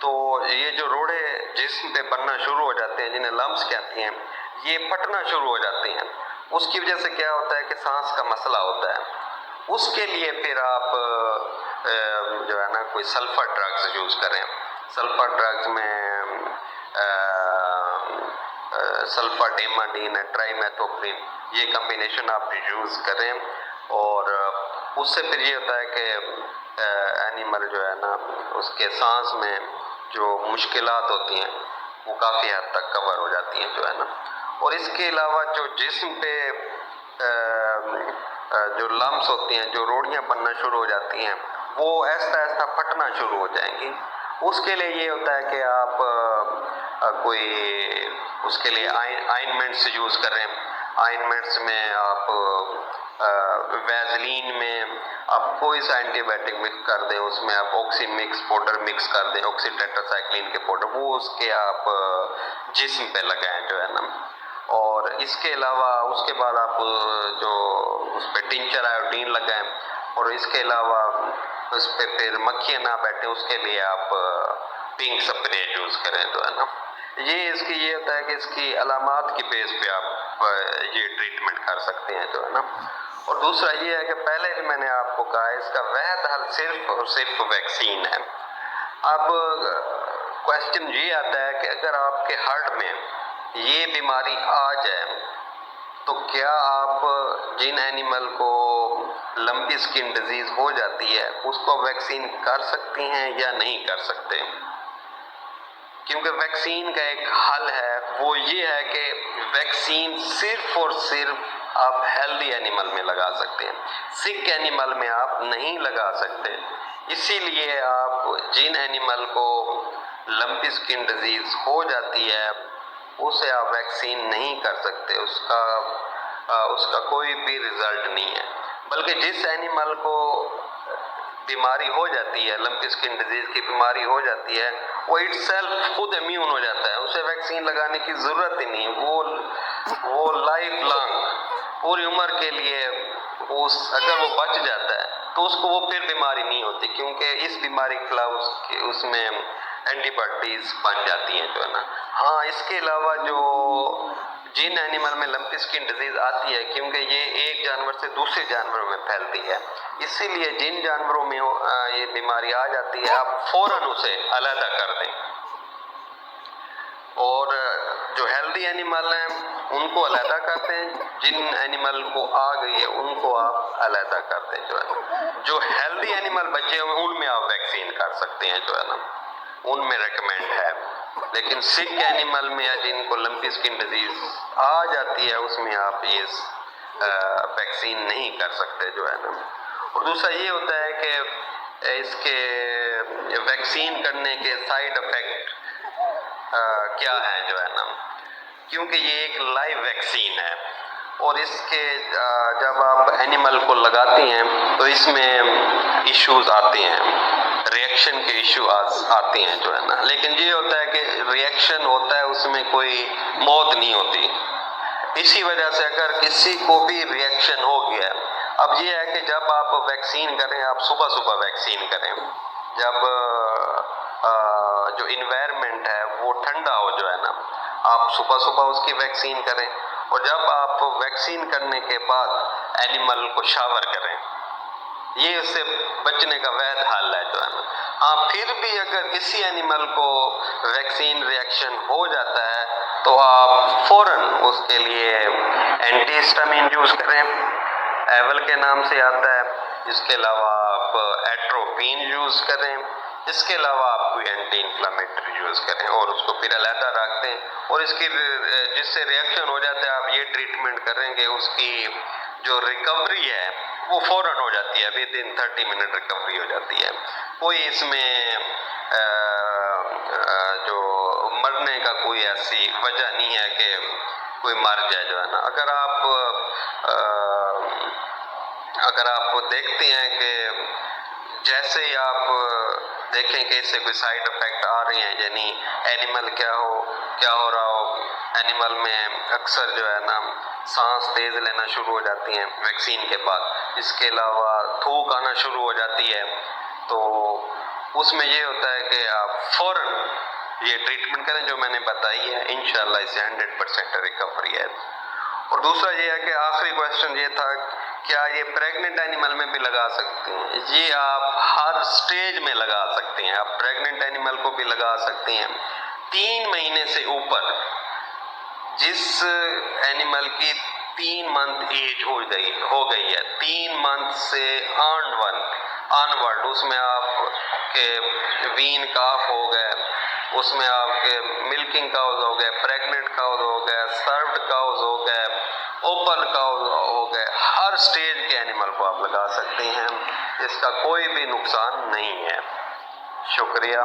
تو یہ جو روڑے جسم پہ بننا شروع ہو جاتے ہیں جنہیں لمس کہتے ہیں، یہ پھٹنا شروع ہو جاتے ہیں. اس کی وجہ سے کیا ہوتا ہے کہ سانس کا مسئلہ ہوتا ہے. اس کے لیے پھر آپ جو ہے نا کوئی سلفر ڈرگز یوز کریں. سلفر ڈرگز میں سلفر ڈیماڈین ہے، ٹرائی میتھوپرین، یہ کمبینیشن آپ یوز کریں. اور اس سے پھر یہ ہوتا ہے کہ اینیمل جو ہے نا اس کے سانس میں جو مشکلات ہوتی ہیں وہ کافی حد تک کور ہو جاتی ہیں جو ہے نا. اور اس کے علاوہ جو جسم پہ جو لمس ہوتی ہیں، جو روڑیاں بننا شروع ہو جاتی ہیں، وہ ایسا ایسا پھٹنا شروع ہو جائیں گی. اس کے لیے یہ ہوتا ہے کہ آپ کوئی اس کے لیے آئنمنٹس یوز کریں. آئنمنٹس میں آپ ویزلین میں آپ کوئی سا اینٹی بائیوٹک مکس کر دیں، اس میں آپ آکسی مکس پاؤڈر مکس کر دیں، آکسی ٹیٹراسائکلین کے پاؤڈر، وہ اس کے آپ جسم پہ لگائیں جو ہے نا. اور اس کے علاوہ اس کے بعد آپ جو اس پہ ٹنچر آیوڈین لگائیں. اور اس کے علاوہ اس پہ پھر مکھیاں نہ بیٹھیں، اس کے لیے آپ پنک سپرے یوز کریں جو ہے نا. یہ اس کی یہ ہوتا ہے کہ اس کی علامات کی بیس پہ آپ یہ ٹریٹمنٹ کر سکتے ہیں جو ہے نا. اور دوسرا یہ ہے کہ پہلے بھی میں نے آپ کو کہا اس کا واحد حل صرف اور صرف ویکسین ہے. اب کوشچن یہ آتا ہے کہ اگر آپ کے ہارٹ میں یہ بیماری آ جائے تو کیا آپ جن اینیمل کو لمپی سکن ڈیزیز ہو جاتی ہے اس کو ویکسین کر سکتی ہیں یا نہیں کر سکتے؟ کیونکہ ویکسین کا ایک حل ہے، وہ یہ ہے کہ ویکسین صرف اور صرف آپ ہیلدی اینیمل میں لگا سکتے ہیں، سک اینیمل میں آپ نہیں لگا سکتے. اسی لیے آپ جن اینیمل کو لمپی سکن ڈیزیز ہو جاتی ہے اسے آپ ویکسین نہیں کر سکتے، اس کا کوئی بھی رزلٹ نہیں ہے. بلکہ جس اینیمل کو بیماری ہو جاتی ہے، لمپی سکن ڈیزیز کی بیماری ہو جاتی ہے، وہ اٹ سیلف خود امیون ہو جاتا ہے، اسے ویکسین لگانے کی ضرورت ہی نہیں. وہ لائف لانگ پوری عمر کے لیے اگر وہ بچ جاتا ہے تو اس کو وہ پھر بیماری نہیں ہوتی، کیونکہ اس بیماری کے خلاف اس میں اینٹی باڈیز بن جاتی ہیں جو ہے نا. ہاں اس کے علاوہ جو جن اینیمل میں لمپی سکن ڈیزیز آتی ہے، کیونکہ یہ ایک جانور سے دوسرے جانوروں میں پھیلتی ہے، اسی لیے جن جانوروں میں یہ بیماری آ جاتی ہے آپ فوراً اسے علیحدہ کر دیں. اور جو ہیلدی اینیمل ہیں ان کو علیحدہ کرتے ہیں، جن اینیمل کو آ گئی ہے ان کو آپ علیحدہ کرتے ہیں جو ہے. جو ہیلدی اینیمل بچے ہوئے ان میں آپ ویکسین کر سکتے ہیں جو ہے نا، ان میں ریکمینڈ ہے. لیکن سک اینیمل میں یا جن کو لمپی سکن ڈیزیز آ جاتی ہے اس میں آپ یہ ویکسین نہیں کر سکتے جو ہے نا. اور دوسرا یہ ہوتا ہے کہ اس کے ویکسین کرنے کے سائیڈ افیکٹ کیا ہے جو ہے نا، کیونکہ یہ ایک لائیو ویکسین ہے اور اس کے جب آپ اینیمل کو لگاتے ہیں تو اس میں ایشوز آتے ہیں، ریئیکشن کے ایشو آتے ہیں جو ہے نا. لیکن یہ ہوتا ہے کہ ریئیکشن ہوتا ہے، اس میں کوئی موت نہیں ہوتی. اسی وجہ سے اگر کسی کو بھی ریئیکشن ہو گیا، اب یہ ہے کہ جب آپ ویکسین کریں آپ صبح صبح ویکسین کریں، جب جو انوائرمنٹ ہے وہ ٹھنڈا ہو جو ہے نا، آپ صبح صبح اس کی ویکسین کریں. اور جب آپ ویکسین کرنے کے بعد اینیمل کو شاور کریں، یہ اس سے بچنے کا واحد حل ہے جو ہے نا. ہاں پھر بھی اگر کسی اینیمل کو ویکسین ریئیکشن ہو جاتا ہے تو آپ فوراً اس کے لیے اینٹی ہسٹامین یوز کریں، ایول کے نام سے آتا ہے. اس کے علاوہ آپ ایٹروپین یوز کریں. اس کے علاوہ آپ کوئی اینٹی انفلامیٹری یوز کریں اور اس کو پھر علیحدہ رکھ دیں. اور اس کی جس سے ریئیکشن ہو جاتا ہے آپ یہ ٹریٹمنٹ کریں گے، اس کی جو ریکوری ہے وہ فوراً ہو جاتی ہے، ابھی 30 منٹ ریکوری ہو جاتی ہے. کوئی اس میں جو مرنے کا کوئی ایسی وجہ نہیں ہے کہ کوئی مر جائے جو ہے نا. اگر آپ دیکھتے ہیں کہ جیسے ہی آپ دیکھیں کہ اس سے کوئی سائیڈ افیکٹ آ رہے ہیں، یعنی اینیمل کیا ہو رہا ہو، اینیمل میں اکثر جو ہے نا سانس تیز لینا شروع ہو جاتی ہیں ویکسین کے بعد. اس کے علاوہ تھوک آنا شروع ہو جاتی ہے، تو اس میں یہ ہوتا ہے کہ آپ فوراً یہ ٹریٹمنٹ کریں جو میں نے بتائی ہے، انشاءاللہ اس سے 100% ریکوری ہے۔ اور دوسرا یہ ہے کہ آخری کویسچن یہ تھا کیا یہ پریگننٹ اینیمل میں بھی لگا سکتے ہیں؟ یہ آپ ہر سٹیج میں لگا سکتے ہیں، آپ پریگننٹ اینیمل کو بھی لگا سکتے ہیں۔ 3 مہینے سے اوپر جس اینیمل کی 3 منتھ ایج ہو گئی ہے، 3 منتھ سے آنورڈ اس میں آپ کے وین کاف ہو گئے، اس میں آپ کے ملکنگ کاؤز ہو گئے، پریگننٹ کاؤز ہو گئے، سروڈ کاؤز ہو گئے، اوپن کاؤز ہو گئے، ہر سٹیج کے اینیمل کو آپ لگا سکتے ہیں، اس کا کوئی بھی نقصان نہیں ہے۔ شکریہ۔